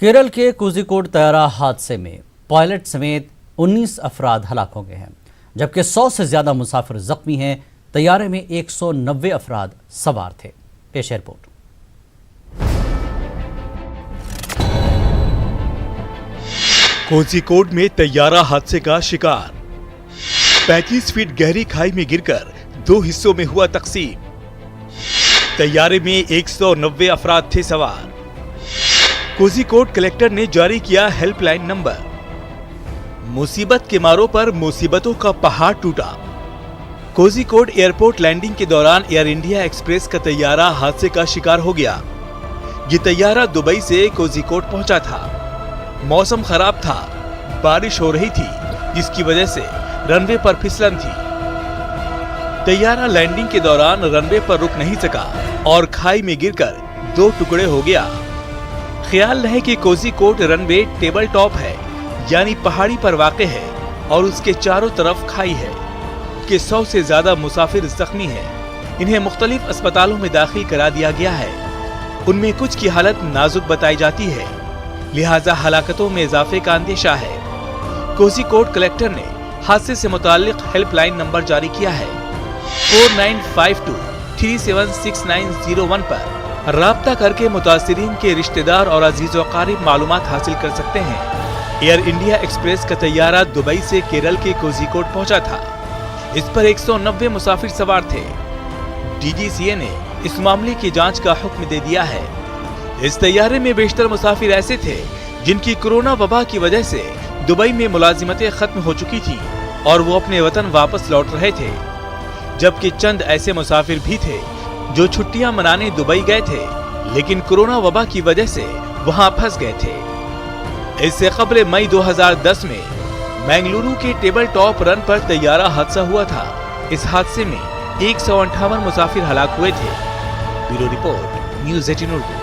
केरल के कोझिकोड तैयारा हादसे में पायलट समेत 19 अफराद हलाक हो गए हैं, जबकि 100 से ज्यादा मुसाफिर जख्मी हैं। तैयारे में 190 अफराद सवार थे। पेश है रिपोर्ट। कोझिकोड में तैयारा हादसे का शिकार, 35 फीट गहरी खाई में गिरकर 2 हिस्सों में हुआ तकसीम। तैयारे में 190 अफराद थे सवार। कोझिकोड कलेक्टर ने जारी किया हेल्पलाइन नंबर। मुसीबत के मारों पर मुसीबतों का पहाड़ टूटा। कोझिकोड एयरपोर्ट लैंडिंग के दौरान एयर इंडिया एक्सप्रेस का तैयारा हादसे का शिकार हो गया। ये तैयारा दुबई से कोझिकोड पहुंचा था। मौसम खराब था, बारिश हो रही थी, जिसकी वजह से रनवे पर फिसलन थी। तैयारा लैंडिंग के दौरान रनवे पर रुक नहीं सका और खाई में गिरकर 2 टुकड़े हो गया। ख्याल रहे कि कोझिकोड रनवे टेबल टॉप है, यानी पहाड़ी पर वाक़ है और उसके चारों तरफ खाई है। कि 100 से ज्यादा मुसाफिर जख्मी हैं। इन्हें मुख्तलिफ अस्पतालों में दाखिल करा दिया गया है। उनमें कुछ की हालत नाजुक बताई जाती है, लिहाजा हलाकतों में इजाफे का अंदेशा है। कोझिकोड कलेक्टर ने हादसे से मुताल्लिक हेल्पलाइन नंबर जारी किया है। 4952376901 पर राब्ता करके मुतासिरीन के रिश्तेदार और अजीज़ व क़रीब मालूमात हासिल कर सकते हैं। एयर इंडिया एक्सप्रेस का तैयारा दुबई से केरल के कोझिकोड पहुंचा था। इस पर 190 मुसाफिर सवार थे। DGCA ने इस मामले की जांच का हुक्म दे दिया है। इस तैयारे में बेशतर मुसाफिर ऐसे थे जिनकी कोरोना वबा की वजह से दुबई में मुलाजिमतें खत्म हो चुकी थी और वो अपने वतन वापस लौट रहे थे, जबकि चंद ऐसे मुसाफिर भी थे जो छुट्टियां मनाने दुबई गए थे, लेकिन कोरोना वबा की वजह से वहां फंस गए थे। इससे कबल मई 2010 में बेंगलुरु के टेबल टॉप रन पर तैयारा हादसा हुआ था। इस हादसे में 158 मुसाफिर हलाक हुए थे। Bureau report, news 18 Urdu.